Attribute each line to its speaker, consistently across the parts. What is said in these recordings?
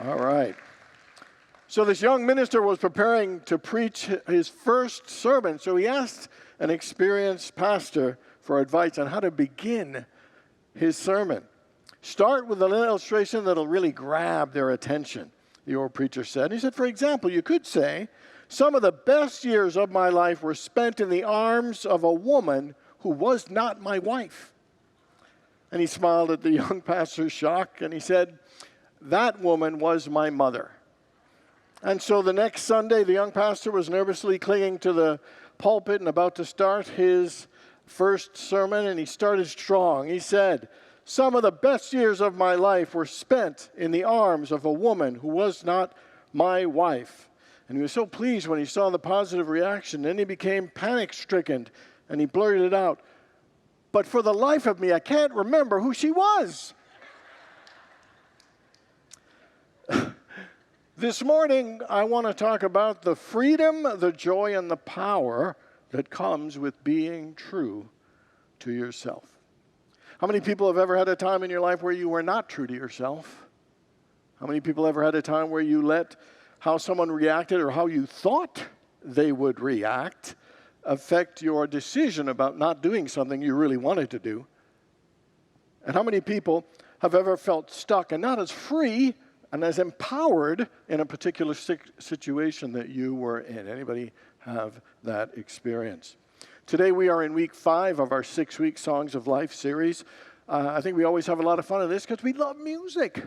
Speaker 1: All right. So this young minister was preparing to preach his first sermon, so he asked an experienced pastor for advice on how to begin his sermon. Start with an illustration that'll really grab their attention, the old preacher said. He said, for example, you could say, some of the best years of my life were spent in the arms of a woman who was not my wife. And he smiled at the young pastor's shock, and he said, that woman was my mother. And so the next Sunday, the young pastor was nervously clinging to the pulpit and about to start his first sermon, and he started strong. He said, some of the best years of my life were spent in the arms of a woman who was not my wife. And he was so pleased when he saw the positive reaction. Then he became panic-stricken, and he blurted it out, but for the life of me, I can't remember who she was. This morning, I want to talk about the freedom, the joy, and the power that comes with being true to yourself. How many people have ever had a time in your life where you were not true to yourself? How many people ever had a time where you let how someone reacted or how you thought they would react affect your decision about not doing something you really wanted to do? And how many people have ever felt stuck and not as free and as empowered in a particular situation that you were in? Anybody have that experience? Today we are in week 5 of our 6-week Songs of Life series. I think we always have a lot of fun in this because we love music.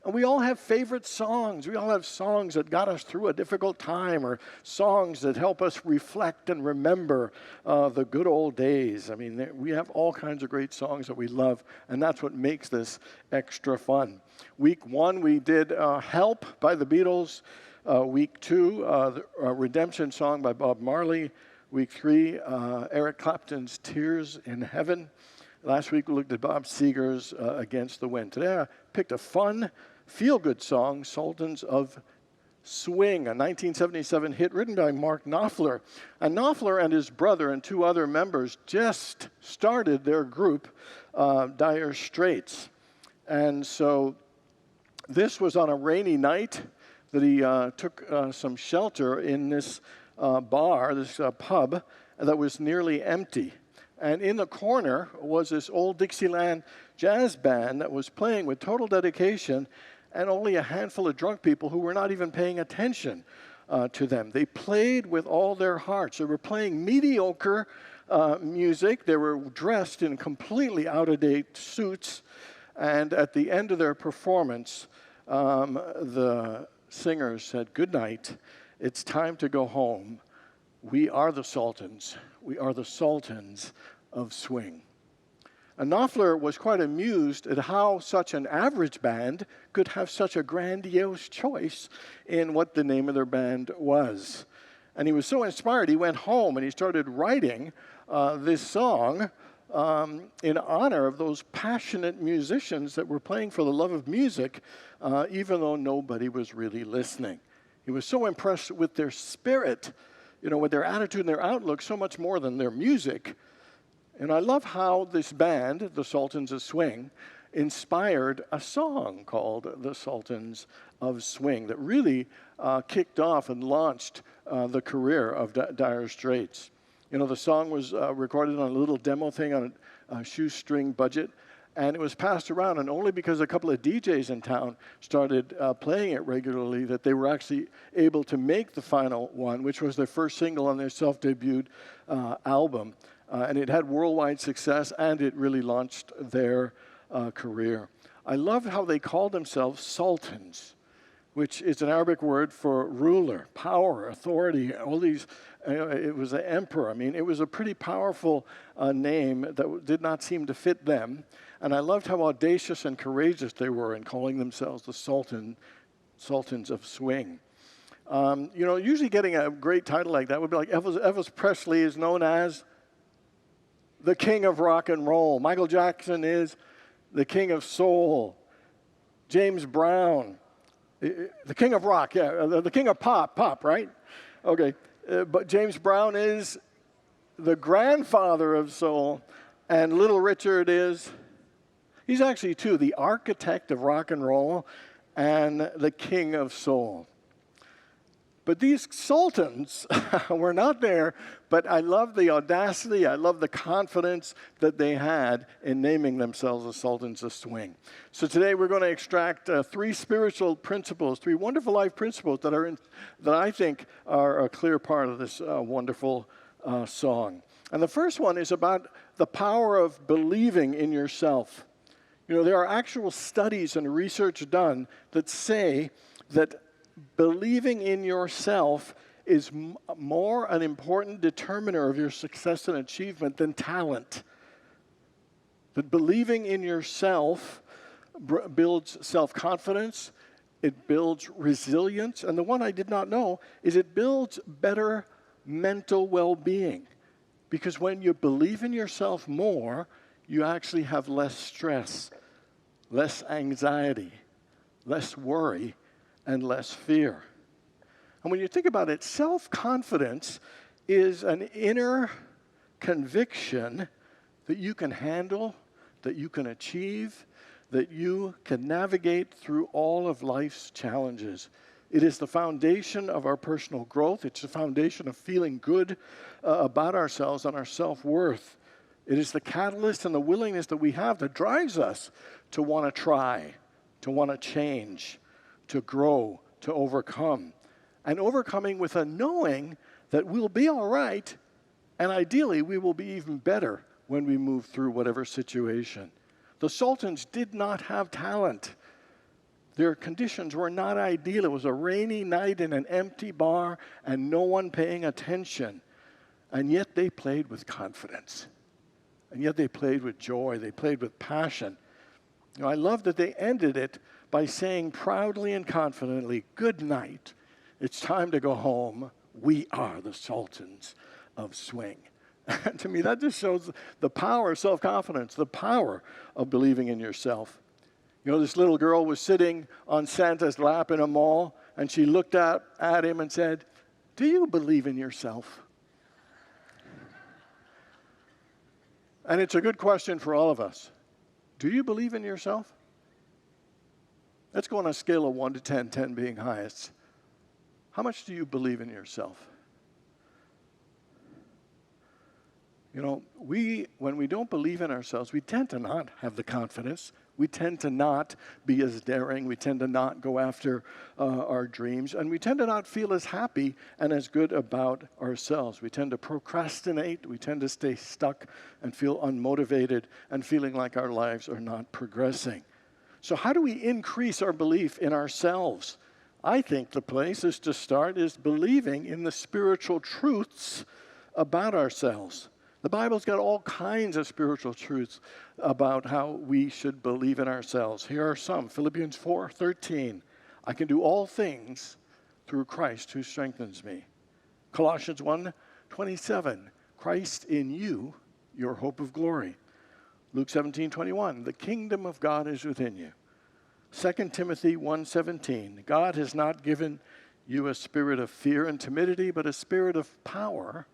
Speaker 1: And we all have favorite songs. We all have songs that got us through a difficult time, or songs that help us reflect and remember the good old days. I mean, we have all kinds of great songs that we love, and that's what makes this extra fun. Week 1, we did Help by the Beatles. Week 2, the Redemption Song by Bob Marley. Week 3, Eric Clapton's Tears in Heaven. Last week, we looked at Bob Seger's Against the Wind. Today, I picked a fun, feel-good song, Sultans of Swing, a 1977 hit written by Mark Knopfler. And Knopfler and his brother and 2 other members just started their group, Dire Straits. And so this was on a rainy night that he took some shelter in this bar, this pub, that was nearly empty. And in the corner was this old Dixieland jazz band that was playing with total dedication, and only a handful of drunk people who were not even paying attention to them. They played with all their hearts. They were playing mediocre music. They were dressed in completely out-of-date suits. And at the end of their performance, the singers said, "Good night. It's time to go home. We are the Sultans. We are the Sultans of Swing." And Knopfler was quite amused at how such an average band could have such a grandiose choice in what the name of their band was. And he was so inspired, he went home and he started writing this song in honor of those passionate musicians that were playing for the love of music, even though nobody was really listening. He was so impressed with their spirit, with their attitude and their outlook, so much more than their music. And I love how this band, the Sultans of Swing, inspired a song called The Sultans of Swing that really kicked off and launched the career of Dire Straits. The song was recorded on a little demo thing on a shoestring budget, and it was passed around, and only because a couple of DJs in town started playing it regularly that they were actually able to make the final one, which was their first single on their self-debuted album. And it had worldwide success, and it really launched their career. I love how they called themselves Sultans, which is an Arabic word for ruler, power, authority, all these. It was an emperor. I mean, it was a pretty powerful name that did not seem to fit them. And I loved how audacious and courageous they were in calling themselves the Sultans of Swing. Usually getting a great title like that would be like Elvis Presley is known as the king of rock and roll. Michael Jackson is the king of soul. James Brown, the king of rock, the king of pop, right? Okay, but James Brown is the grandfather of soul, and Little Richard he's actually, too, the architect of rock and roll, and the king of soul. But these sultans were not there, but I love the audacity, I love the confidence that they had in naming themselves the Sultans of Swing. So today we're going to extract three spiritual principles, three wonderful life principles that I think are a clear part of this wonderful song. And the first one is about the power of believing in yourself. You know, there are actual studies and research done that say that believing in yourself is more an important determiner of your success and achievement than talent. That believing in yourself builds self-confidence, it builds resilience, and the one I did not know is it builds better mental well-being. Because when you believe in yourself more, you actually have less stress, less anxiety, less worry, and less fear. And when you think about it, self-confidence is an inner conviction that you can handle, that you can achieve, that you can navigate through all of life's challenges. It is the foundation of our personal growth. It's the foundation of feeling good about ourselves and our self-worth. It is the catalyst and the willingness that we have that drives us to want to try, to want to change, to grow, to overcome. And overcoming with a knowing that we'll be all right, and ideally we will be even better when we move through whatever situation. The Sultans did not have talent. Their conditions were not ideal. It was a rainy night in an empty bar and no one paying attention. And yet they played with confidence. And yet they played with joy. They played with passion. You know, I love that they ended it by saying proudly and confidently, "Good night. It's time to go home. We are the Sultans of Swing." And to me, that just shows the power of self-confidence, the power of believing in yourself. You know, this little girl was sitting on Santa's lap in a mall, and she looked at him and said, "Do you believe in yourself?" And it's a good question for all of us. Do you believe in yourself? Let's go on a scale of 1 to 10, 10 being highest. How much do you believe in yourself? You know, when we don't believe in ourselves, we tend to not have the confidence. We tend to not be as daring. We tend to not go after our dreams. And we tend to not feel as happy and as good about ourselves. We tend to procrastinate. We tend to stay stuck and feel unmotivated and feeling like our lives are not progressing. So how do we increase our belief in ourselves? I think the place is to start is believing in the spiritual truths about ourselves. The Bible's got all kinds of spiritual truths about how we should believe in ourselves. Here are some. Philippians 4:13. I can do all things through Christ who strengthens me. Colossians 1:27. Christ in you, your hope of glory. Luke 17:21. The kingdom of God is within you. 2 Timothy 1:17. God has not given you a spirit of fear and timidity, but a spirit of power,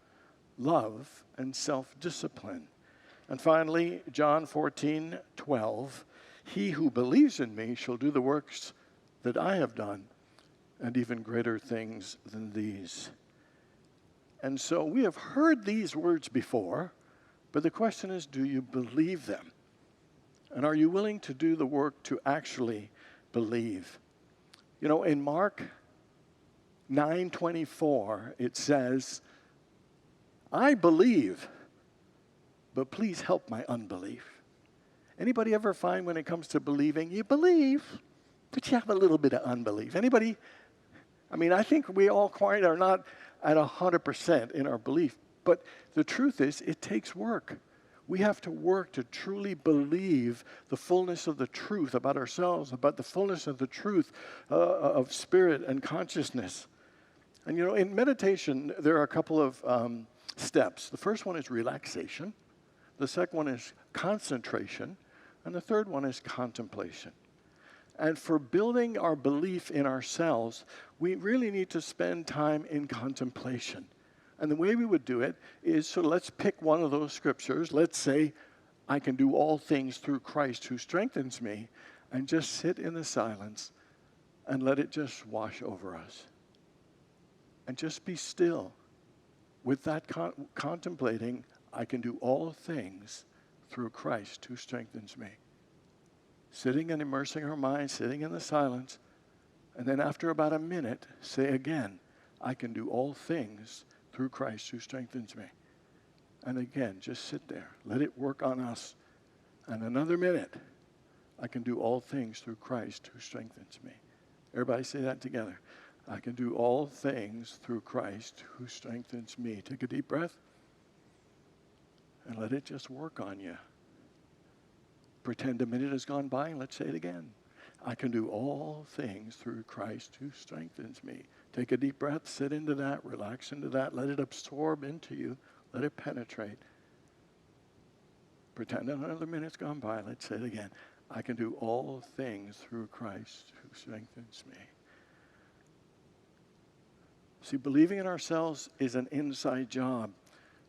Speaker 1: love, and self-discipline. And finally, John 14:12, he who believes in me shall do the works that I have done, and even greater things than these. And so we have heard these words before, but the question is, do you believe them? And are you willing to do the work to actually believe? You know, in Mark 9:24, it says, I believe, but please help my unbelief. Anybody ever find when it comes to believing, you believe, but you have a little bit of unbelief? Anybody? I mean, I think we all quite are not at 100% in our belief, but the truth is, it takes work. We have to work to truly believe the fullness of the truth about ourselves, about the fullness of the truth of spirit and consciousness. And you know, in meditation, there are a couple of steps. The first one is relaxation. The second one is concentration. And the third one is contemplation. And for building our belief in ourselves, we really need to spend time in contemplation. And the way we would do it is, so let's pick one of those scriptures. Let's say, I can do all things through Christ who strengthens me, and just sit in the silence and let it just wash over us. And just be still. With that contemplating, I can do all things through Christ who strengthens me. Sitting and immersing our mind, sitting in the silence, and then after about a minute, say again, I can do all things through Christ who strengthens me. And again, just sit there. Let it work on us. And another minute, I can do all things through Christ who strengthens me. Everybody say that together. I can do all things through Christ who strengthens me. Take a deep breath and let it just work on you. Pretend a minute has gone by and let's say it again. I can do all things through Christ who strengthens me. Take a deep breath, sit into that, relax into that, let it absorb into you, let it penetrate. Pretend another minute's gone by, let's say it again. I can do all things through Christ who strengthens me. See, believing in ourselves is an inside job,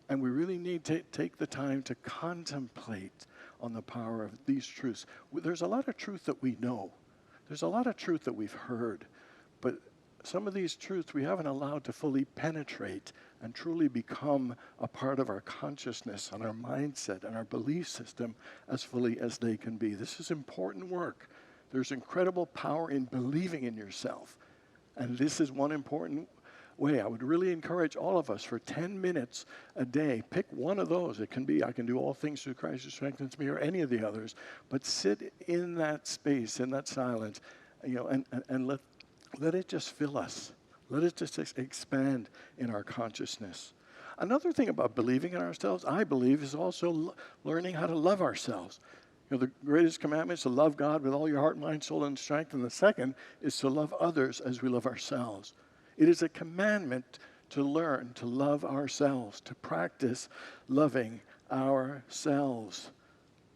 Speaker 1: and we really need to take the time to contemplate on the power of these truths. There's a lot of truth that we know. There's a lot of truth that we've heard, but some of these truths we haven't allowed to fully penetrate and truly become a part of our consciousness and our mindset and our belief system as fully as they can be. This is important work. There's incredible power in believing in yourself, and this is one important way. I would really encourage all of us for 10 minutes a day, pick one of those. It can be, I can do all things through Christ who strengthens me, or any of the others, but sit in that space, in that silence, and let it just fill us. Let it just expand in our consciousness. Another thing about believing in ourselves, I believe, is also learning how to love ourselves. The greatest commandment is to love God with all your heart, mind, soul, and strength, and the second is to love others as we love ourselves. It is a commandment to learn to love ourselves, to practice loving ourselves.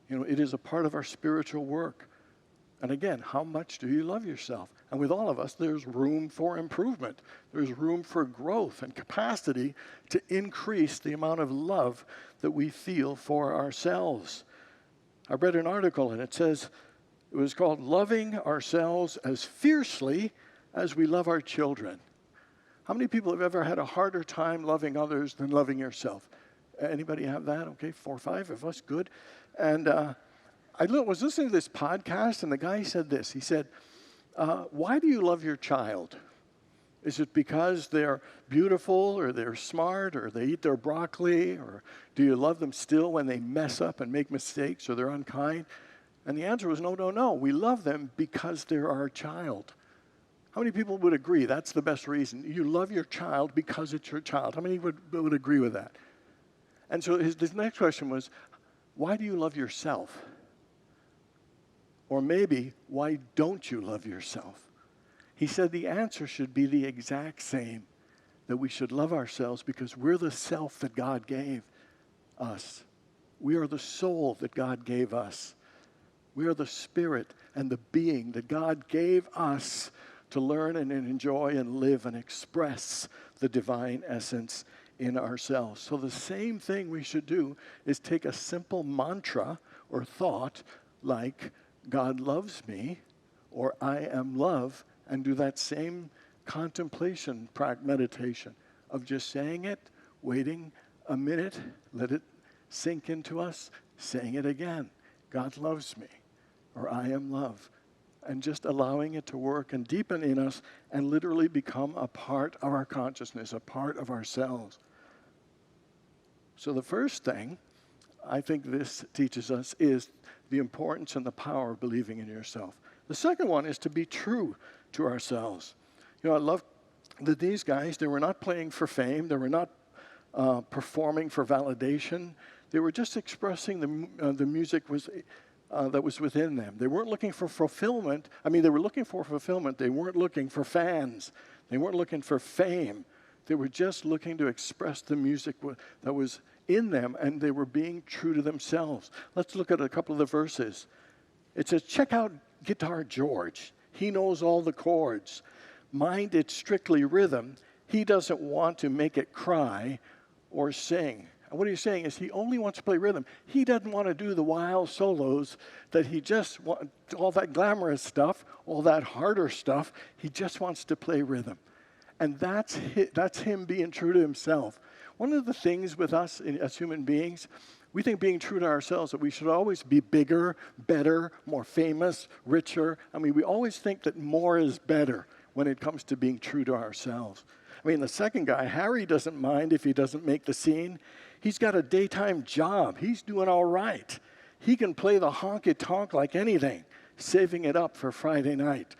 Speaker 1: It is a part of our spiritual work. And again, how much do you love yourself? And with all of us, there's room for improvement. There's room for growth and capacity to increase the amount of love that we feel for ourselves. I read an article, and it says, it was called Loving Ourselves as Fiercely as We Love Our Children. How many people have ever had a harder time loving others than loving yourself? Anybody have that? Okay, 4 or 5 of us, good. And I was listening to this podcast, and the guy said this. He said, why do you love your child? Is it because they're beautiful, or they're smart, or they eat their broccoli, or do you love them still when they mess up and make mistakes, or they're unkind? And the answer was no. We love them because they're our child. How many people would agree that's the best reason? You love your child because it's your child. How many would agree with that? And so his next question was, why do you love yourself? Or maybe, why don't you love yourself? He said the answer should be the exact same, that we should love ourselves because we're the self that God gave us. We are the soul that God gave us. We are the spirit and the being that God gave us to learn and enjoy and live and express the divine essence in ourselves. So the same thing we should do is take a simple mantra or thought like, God loves me, or I am love, and do that same contemplation meditation of just saying it, waiting a minute, let it sink into us, saying it again. God loves me, or I am love. And just allowing it to work and deepen in us and literally become a part of our consciousness, a part of ourselves. So the first thing I think this teaches us is the importance and the power of believing in yourself. The second one is to be true to ourselves. I love that these guys, they were not playing for fame. They were not performing for validation. They were just expressing the music that was within them. They weren't looking for fulfillment. They were looking for fulfillment. They weren't looking for fans. They weren't looking for fame. They were just looking to express the music that was in them, and they were being true to themselves. Let's look at a couple of the verses. It says, check out Guitar George. He knows all the chords. Mind its strictly rhythm. He doesn't want to make it cry or sing. And what he's saying is he only wants to play rhythm. He doesn't want to do the wild solos that he just wants, all that glamorous stuff, all that harder stuff. He just wants to play rhythm. And that's him being true to himself. One of the things with us as human beings, we think being true to ourselves that we should always be bigger, better, more famous, richer. I mean, we always think that more is better when it comes to being true to ourselves. I mean, the second guy, Harry, doesn't mind if he doesn't make the scene. He's got a daytime job. He's doing all right. He can play the honky-tonk like anything, saving it up for Friday night.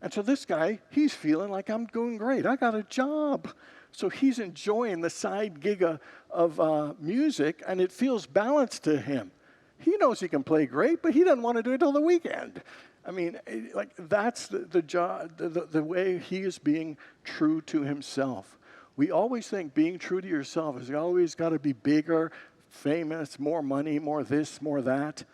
Speaker 1: And so this guy, he's feeling like, I'm doing great. I got a job. So he's enjoying the side gig of music, and it feels balanced to him. He knows he can play great, but he doesn't want to do it till the weekend. I mean, like that's the job, the way he is being true to himself. We always think being true to yourself is always got to be bigger, famous, more money, more this, more that.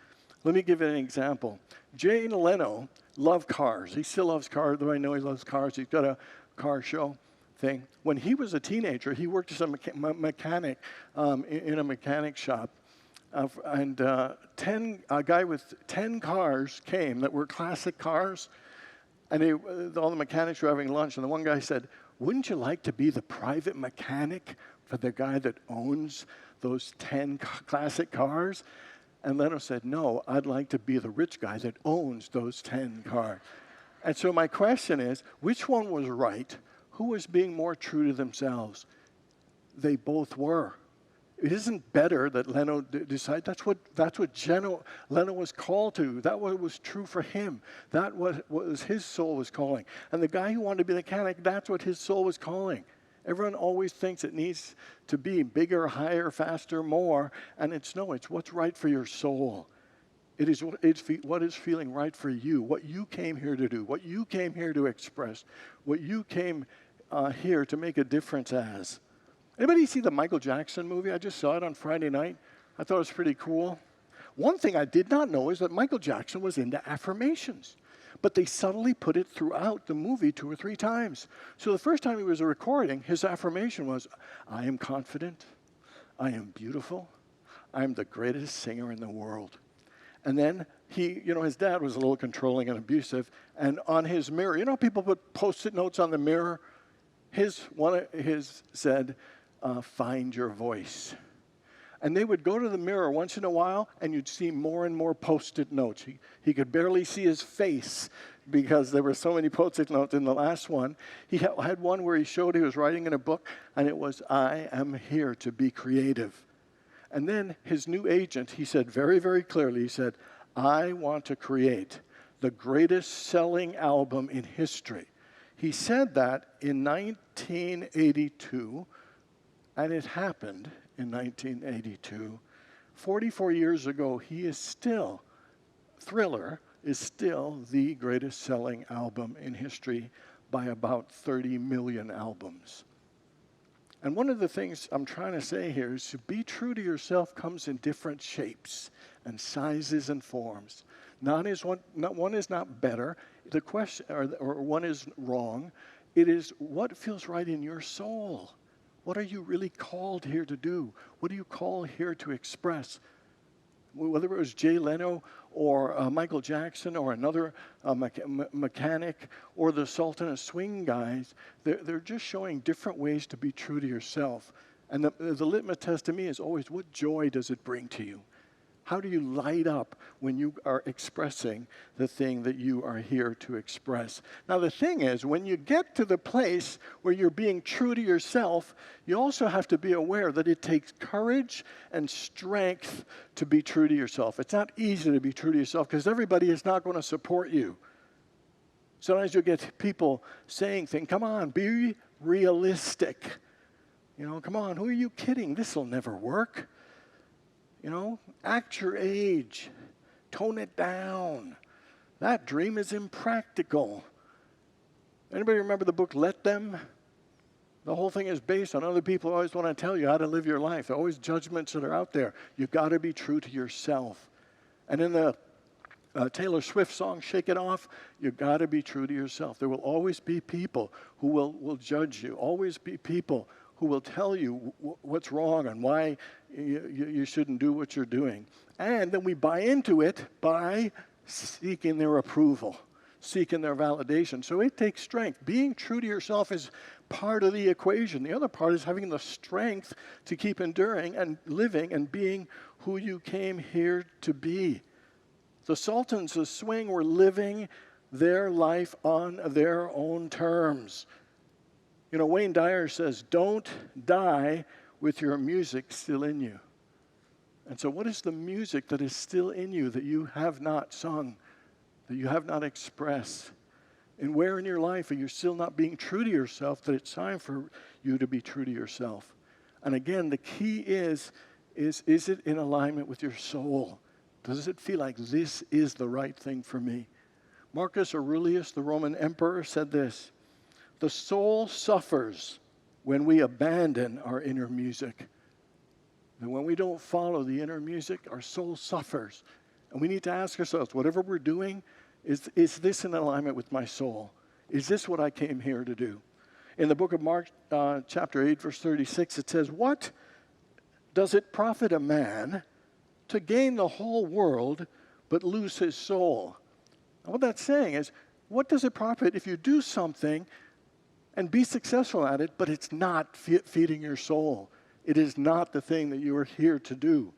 Speaker 1: Let me give you an example. Jay Leno loved cars. He still loves cars, though I know he loves cars. He's got a car show thing. When he was a teenager, he worked as a mechanic in a mechanic shop. A guy with 10 cars came that were classic cars, and all the mechanics were having lunch, and the one guy said, wouldn't you like to be the private mechanic for the guy that owns those 10 classic cars? And Leno said, no, I'd like to be the rich guy that owns those 10 cars. And so my question is, which one was right? Who was being more true to themselves? They both were. It isn't better that Leno decided. That's what Leno was called to. That was true for him. That was his soul was calling. And the guy who wanted to be a mechanic, that's what his soul was calling. Everyone always thinks it needs to be bigger, higher, faster, more. And it's what's right for your soul. It's what is feeling right for you, what you came here to do, what you came here to express, what you came here to make a difference as. Anybody see the Michael Jackson movie? I just saw it on Friday night. I thought it was pretty cool. One thing I did not know is that Michael Jackson was into affirmations, but they subtly put it throughout the movie 2 or 3 times. So the first time he was recording, his affirmation was, I am confident, I am beautiful, I am the greatest singer in the world. And then his dad was a little controlling and abusive, and on his mirror, people put Post-it notes on the mirror. One of his said, find your voice. And they would go to the mirror once in a while, and you'd see more and more Post-it notes. He could barely see his face because there were so many Post-it notes in the last one. He had one where he showed he was writing in a book, and it was, I am here to be creative. And then his new agent, he said very, very clearly, he said, I want to create the greatest selling album in history. He said that in 1982, and it happened in 1982. 44 years ago, Thriller is still the greatest selling album in history by about 30 million albums. And one of the things I'm trying to say here is to be true to yourself comes in different shapes and sizes and forms. One is not better. The question, or one is wrong. It is what feels right in your soul. What are you really called here to do? What are you called here to express? Whether it was Jay Leno or Michael Jackson or another mechanic or the Sultans of Swing guys, they're just showing different ways to be true to yourself. And the litmus test to me is always, what joy does it bring to you? How do you light up when you are expressing the thing that you are here to express? Now, the thing is, when you get to the place where you're being true to yourself, you also have to be aware that it takes courage and strength to be true to yourself. It's not easy to be true to yourself because everybody is not going to support you. Sometimes you'll get people saying things, come on, be realistic. Come on, who are you kidding? This will never work. Act your age. Tone it down. That dream is impractical. Anybody remember the book, Let Them? The whole thing is based on other people who always want to tell you how to live your life. There are always judgments that are out there. You've got to be true to yourself. And in the Taylor Swift song, Shake It Off, you've got to be true to yourself. There will always be people who will judge you. Always be people who will tell you what's wrong and why you shouldn't do what you're doing. And then we buy into it by seeking their approval, seeking their validation. So it takes strength. Being true to yourself is part of the equation. The other part is having the strength to keep enduring and living and being who you came here to be. The Sultans of Swing were living their life on their own terms. You know, Wayne Dyer says, don't die with your music still in you. And so what is the music that is still in you that you have not sung, that you have not expressed? And where in your life are you still not being true to yourself, that it's time for you to be true to yourself? And again, the key is it in alignment with your soul? Does it feel like this is the right thing for me? Marcus Aurelius, the Roman emperor, said this: the soul suffers when we abandon our inner music. And when we don't follow the inner music, our soul suffers. And we need to ask ourselves, whatever we're doing, is this in alignment with my soul? Is this what I came here to do? In the book of Mark, chapter 8, verse 36, it says, what does it profit a man to gain the whole world but lose his soul? And what that's saying is, what does it profit if you do something and be successful at it, but it's not feeding your soul? It is not the thing that you are here to do.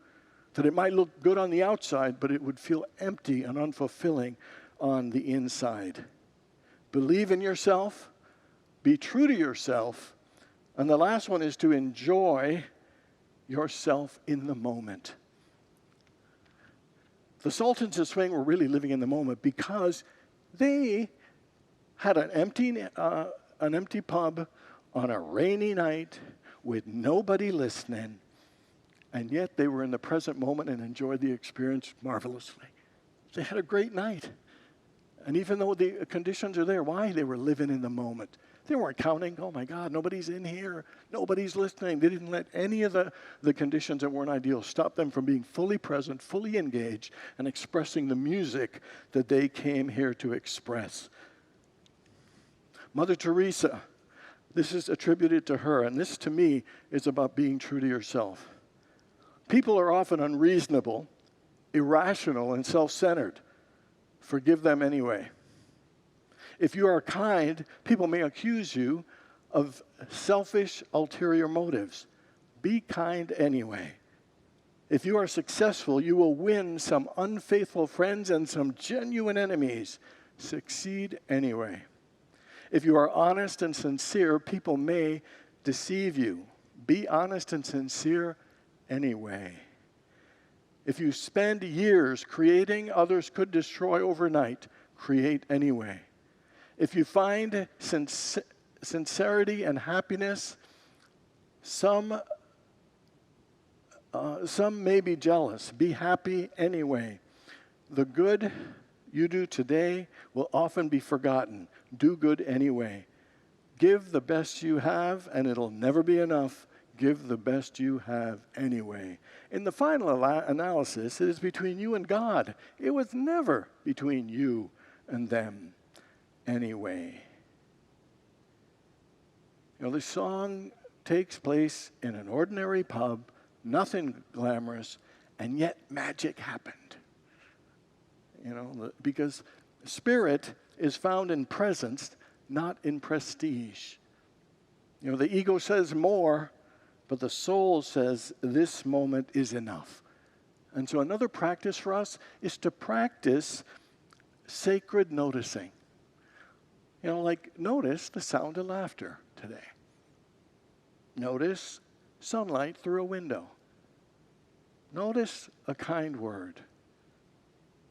Speaker 1: That it might look good on the outside, but it would feel empty and unfulfilling on the inside. Believe in yourself, be true to yourself, and the last one is to enjoy yourself in the moment. The Sultans of Swing were really living in the moment because they had an empty pub on a rainy night with nobody listening, and yet they were in the present moment and enjoyed the experience marvelously. They had a great night. And even though the conditions are there, why? They were living in the moment. They weren't counting, oh my God, nobody's in here, nobody's listening. They didn't let any of the conditions that weren't ideal stop them from being fully present, fully engaged, and expressing the music that they came here to express. Mother Teresa, this is attributed to her, and this to me is about being true to yourself. People are often unreasonable, irrational, and self-centered. Forgive them anyway. If you are kind, people may accuse you of selfish, ulterior motives. Be kind anyway. If you are successful, you will win some unfaithful friends and some genuine enemies. Succeed anyway. If you are honest and sincere, people may deceive you. Be honest and sincere anyway. If you spend years creating, others could destroy overnight. Create anyway. If you find sincerity and happiness, some may be jealous. Be happy anyway. The good you do today will often be forgotten. Do good anyway. Give the best you have, and it'll never be enough. Give the best you have anyway. In the final analysis, it is between you and God. It was never between you and them anyway. You know, this song takes place in an ordinary pub, nothing glamorous, and yet magic happened. You know, because spirit is found in presence, not in prestige. You know, the ego says more, but the soul says this moment is enough. And so another practice for us is to practice sacred noticing. You know, like notice the sound of laughter today. Notice sunlight through a window. Notice a kind word.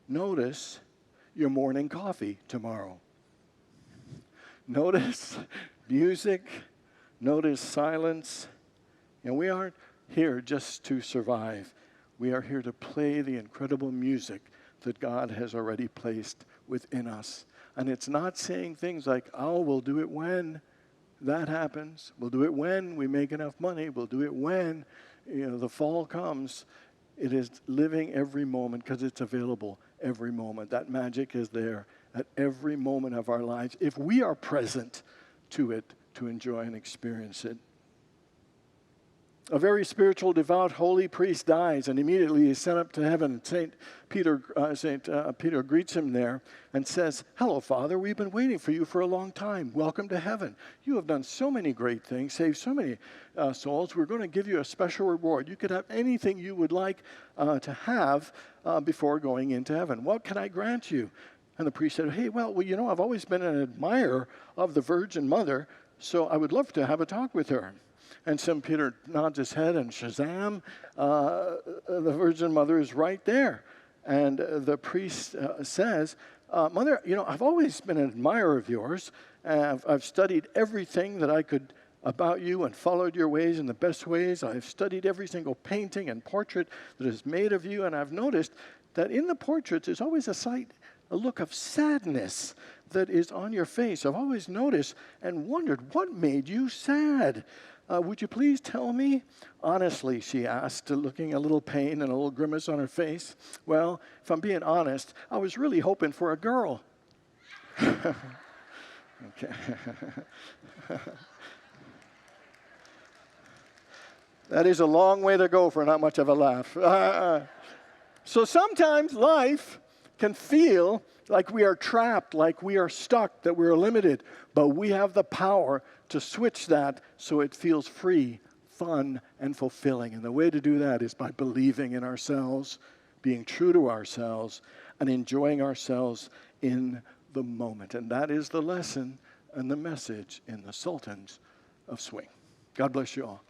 Speaker 1: Notice your morning coffee tomorrow. Notice music. Notice silence. And we aren't here just to survive. We are here to play the incredible music that God has already placed within us. And it's not saying things like, oh, we'll do it when that happens. We'll do it when we make enough money. We'll do it when, the fall comes. It is living every moment because it's available every moment. That magic is there at every moment of our lives if we are present to it to enjoy and experience it. A very spiritual, devout, holy priest dies, and immediately he's sent up to heaven. Saint Peter greets him there and says, "Hello, Father. We've been waiting for you for a long time. Welcome to heaven. You have done so many great things, saved so many souls. We're going to give you a special reward. You could have anything you would like to have before going into heaven. What can I grant you?" And the priest said, "Hey, well, I've always been an admirer of the Virgin Mother, so I would love to have a talk with her." And St. Peter nods his head, and shazam, the Virgin Mother is right there. And the priest says, "Mother, I've always been an admirer of yours. I've studied everything that I could about you and followed your ways in the best ways. I've studied every single painting and portrait that is made of you, and I've noticed that in the portraits there's always a look of sadness that is on your face. I've always noticed and wondered, what made you sad? Would you please tell me?" "Honestly," she asked, looking a little pain and a little grimace on her face, "well, if I'm being honest, I was really hoping for a girl." Okay. That is a long way to go for not much of a laugh. So sometimes life can feel like we are trapped, like we are stuck, that we're limited, but we have the power to switch that so it feels free, fun, and fulfilling. And the way to do that is by believing in ourselves, being true to ourselves, and enjoying ourselves in the moment. And that is the lesson and the message in the Sultans of Swing. God bless you all.